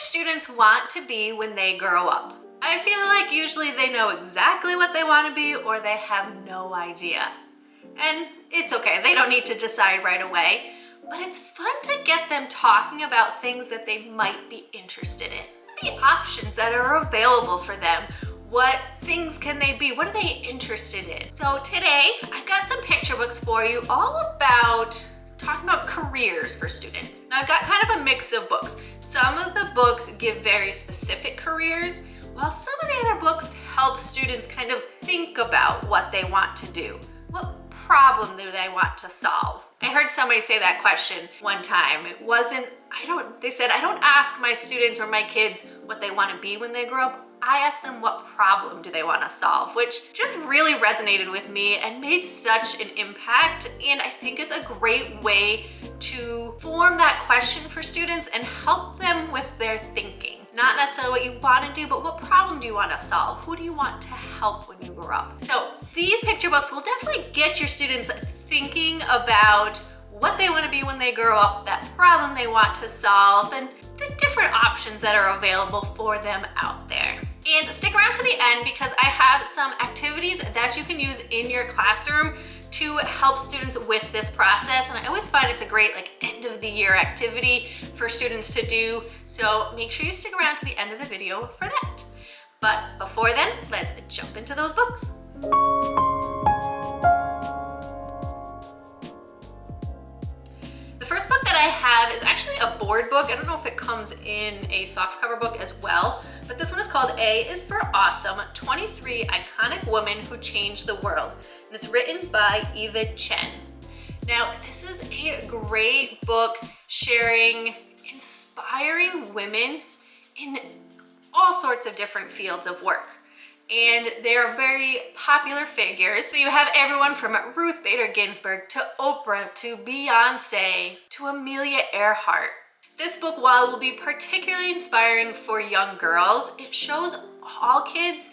students want to be when they grow up? I feel like usually they know exactly what they want to be or they have no idea. And it's okay, they don't need to decide right away, but it's fun to get them talking about things that they might be interested in. The options that are available for them. What things can they be? What are they interested in? So today, I've got some picture books for you all about talking about careers for students. Now I've got kind of a mix of books. Some of the books give very specific careers, while some of the other books help students kind of think about what they want to do. What problem do they want to solve? I heard somebody say that question one time. They said, I don't ask my students or my kids what they want to be when they grow up. I asked them what problem do they want to solve, which just really resonated with me and made such an impact. And I think it's a great way to form that question for students and help them with their thinking. Not necessarily what you want to do, but what problem do you want to solve? Who do you want to help when you grow up? So these picture books will definitely get your students thinking about what they want to be when they grow up, that problem they want to solve, and the different options that are available for them out there. And stick around to the end because I have some activities that you can use in your classroom to help students with this process. And I always find it's a great end of the year activity for students to do. So make sure you stick around to the end of the video for that. But before then, let's jump into those books. The first book that I have is actually a board book. I don't know if it comes in a softcover book as well, but this one is called A is for Awesome, 23 Iconic Women Who Changed the World. And it's written by Eva Chen. Now, this is a great book sharing inspiring women in all sorts of different fields of work. And they're very popular figures. So you have everyone from Ruth Bader Ginsburg to Oprah to Beyonce to Amelia Earhart. This book, while it will be particularly inspiring for young girls, it shows all kids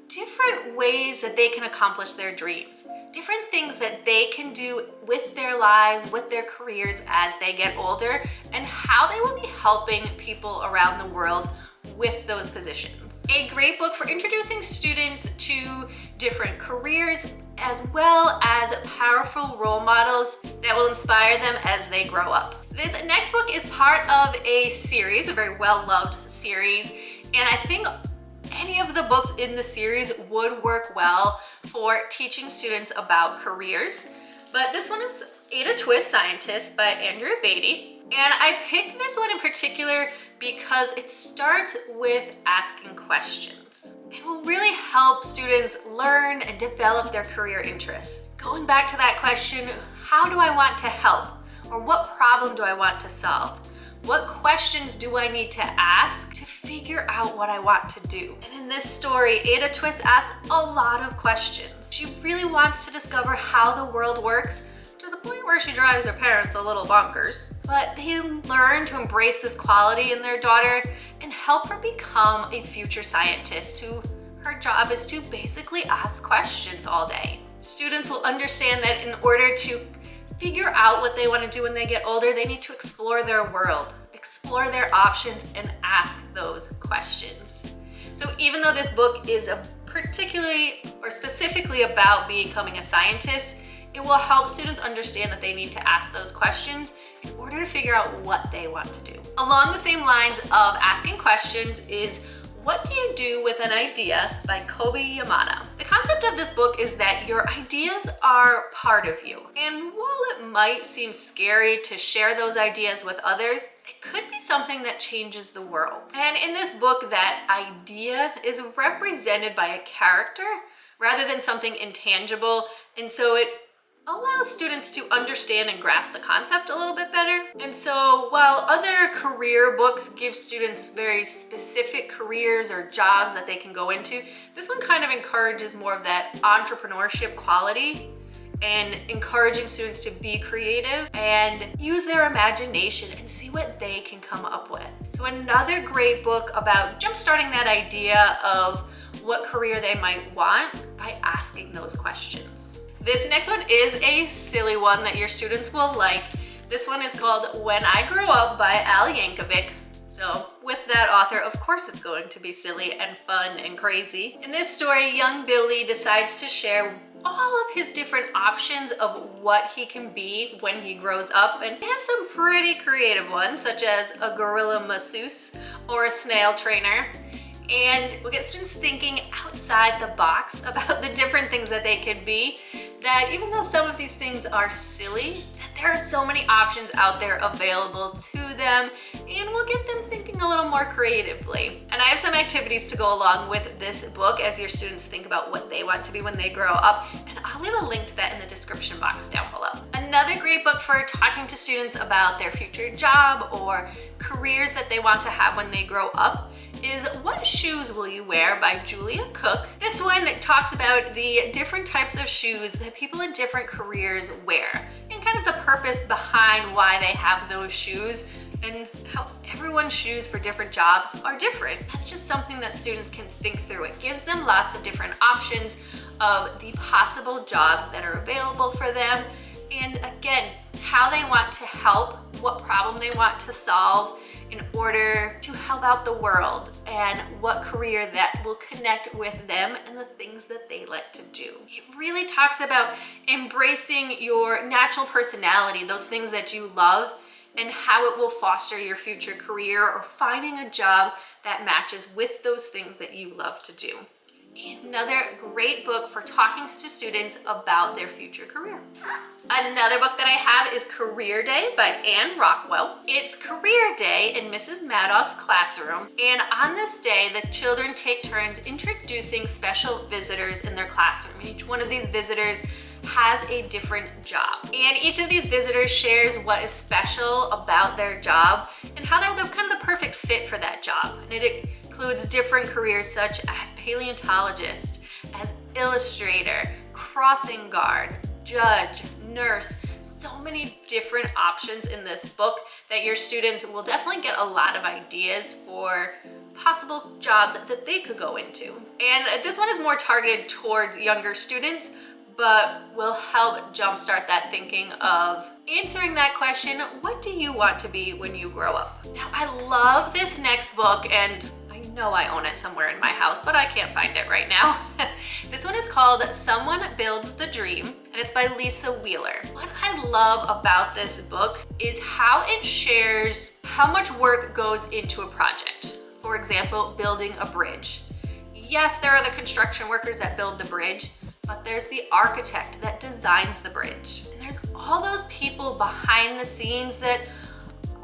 different ways that they can accomplish their dreams, different things that they can do with their lives, with their careers as they get older, and how they will be helping people around the world with those positions. A great book for introducing students to different careers as well as powerful role models that will inspire them as they grow up. This next book is part of a series, a very well-loved series, and I think any of the books in the series would work well for teaching students about careers. But this one is Ada Twist, Scientist by Andrea Beatty. And I picked this one in particular because it starts with asking questions. It will really help students learn and develop their career interests. Going back to that question, how do I want to help? Or what problem do I want to solve? What questions do I need to ask to figure out what I want to do? And in this story, Ada Twist asks a lot of questions. She really wants to discover how the world works, to the point where she drives her parents a little bonkers. But they learn to embrace this quality in their daughter and help her become a future scientist who her job is to basically ask questions all day. Students will understand that in order to figure out what they want to do when they get older, they need to explore their world, explore their options, and ask those questions. So even though this book is particularly or specifically about becoming a scientist, it will help students understand that they need to ask those questions in order to figure out what they want to do. Along the same lines of asking questions is What Do You Do with an Idea by Kobe Yamada. The concept of this book is that your ideas are part of you. And while it might seem scary to share those ideas with others, it could be something that changes the world. And in this book, that idea is represented by a character rather than something intangible. And so it allows students to understand and grasp the concept a little bit better. And so while other career books give students very specific careers or jobs that they can go into, this one kind of encourages more of that entrepreneurship quality and encouraging students to be creative and use their imagination and see what they can come up with. So another great book about jumpstarting that idea of what career they might want by asking those questions. This next one is a silly one that your students will like. This one is called When I Grow Up by Al Yankovic. So with that author, of course it's going to be silly and fun and crazy. In this story, young Billy decides to share all of his different options of what he can be when he grows up, and he has some pretty creative ones, such as a gorilla masseuse or a snail trainer. And we'll get students thinking outside the box about the different things that they could be, that even though some of these things are silly, that there are so many options out there available to them, and we'll get them thinking a little more creatively. And I have some activities to go along with this book as your students think about what they want to be when they grow up, and I'll leave a link to that in the description box down below. Another great book for talking to students about their future job or careers that they want to have when they grow up is What Shoes Will You Wear by Julia Cook. This one talks about the different types of shoes that people in different careers wear and kind of the purpose behind why they have those shoes and how everyone's shoes for different jobs are different. That's just something that students can think through. It gives them lots of different options of the possible jobs that are available for them, and again, how they want to help, what problem they want to solve in order to help out the world, and what career that will connect with them and the things that they like to do. It really talks about embracing your natural personality, those things that you love, and how it will foster your future career or finding a job that matches with those things that you love to do. Another great book for talking to students about their future career. Another book that I have is Career Day by Anne Rockwell. It's career day in Mrs. Madoff's classroom, and on this day, the children take turns introducing special visitors in their classroom. Each one of these visitors has a different job, and each of these visitors shares what is special about their job and how they're kind of the perfect fit for that job. And it includes different careers such as paleontologist, as illustrator, crossing guard, judge, nurse. So many different options in this book that your students will definitely get a lot of ideas for possible jobs that they could go into. And this one is more targeted towards younger students, but will help jumpstart that thinking of answering that question, what do you want to be when you grow up? Now, I love this next book, and I know I own it somewhere in my house, but I can't find it right now. This one is called Someone Builds the Dream, and it's by Lisa Wheeler. What I love about this book is how it shares how much work goes into a project. For example, building a bridge. Yes, there are the construction workers that build the bridge, but there's the architect that designs the bridge. And there's all those people behind the scenes that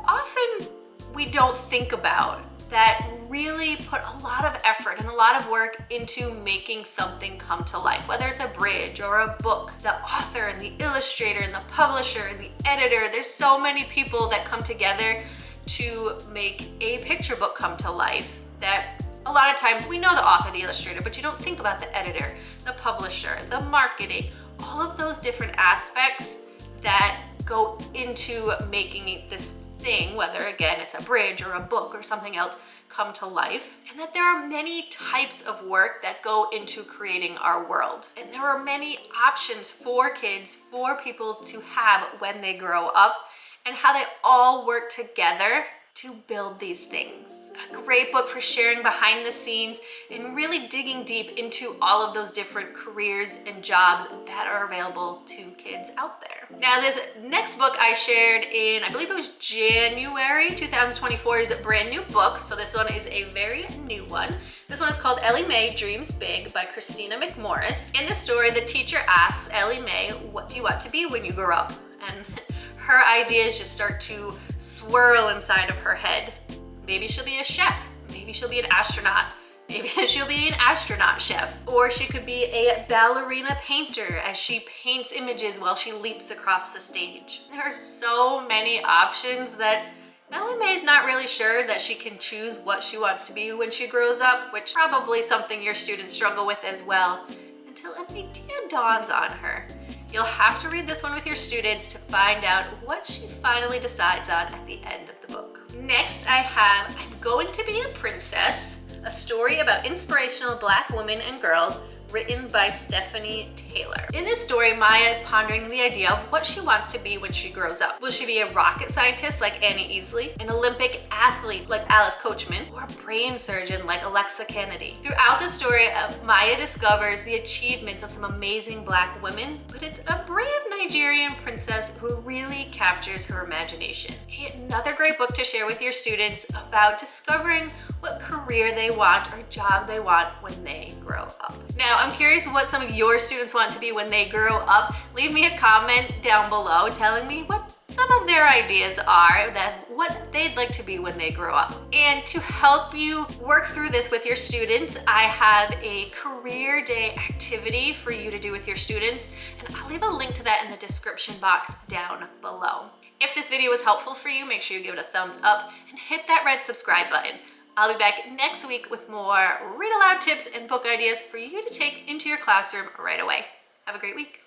often we don't think about, that really put a lot of effort and a lot of work into making something come to life, whether it's a bridge or a book. The author and the illustrator and the publisher and the editor, there's so many people that come together to make a picture book come to life that a lot of times we know the author, the illustrator, but you don't think about the editor, the publisher, the marketing, all of those different aspects that go into making this thing, whether again it's a bridge or a book or something else, come to life. And that there are many types of work that go into creating our world. And there are many options for kids, for people to have when they grow up, and how they all work together to build these things. A great book for sharing behind the scenes and really digging deep into all of those different careers and jobs that are available to kids out there. Now, this next book I shared in, I believe it was January 2024, is a brand new book. So this one is a very new one. This one is called Ellie May Dreams Big by Christina McMorris. In the story, the teacher asks Ellie May, what do you want to be when you grow up? And her ideas just start to swirl inside of her head. Maybe she'll be a chef. Maybe she'll be an astronaut. Maybe she'll be an astronaut chef. Or she could be a ballerina painter as she paints images while she leaps across the stage. There are so many options that Ellie May's not really sure that she can choose what she wants to be when she grows up, which probably something your students struggle with as well, until an idea dawns on her. You'll have to read this one with your students to find out what she finally decides on at the end of the book. Next, I have I'm Going to Be a Princess, a story about inspirational Black women and girls written by Stephanie Taylor. In this story, Maya is pondering the idea of what she wants to be when she grows up. Will she be a rocket scientist like Annie Easley, an Olympic athlete like Alice Coachman, or a brain surgeon like Alexa Kennedy? Throughout the story, Maya discovers the achievements of some amazing Black women, but it's a brave Nigerian princess who really captures her imagination. Another great book to share with your students about discovering what career they want or job they want when they grow up. Now, I'm curious what some of your students want to be when they grow up. Leave me a comment down below telling me what some of their ideas are, that what they'd like to be when they grow up. And to help you work through this with your students, I have a career day activity for you to do with your students, and I'll leave a link to that in the description box down below. If this video was helpful for you, make sure you give it a thumbs up and hit that red subscribe button. I'll be back next week with more read aloud tips and book ideas for you to take into your classroom right away. Have a great week.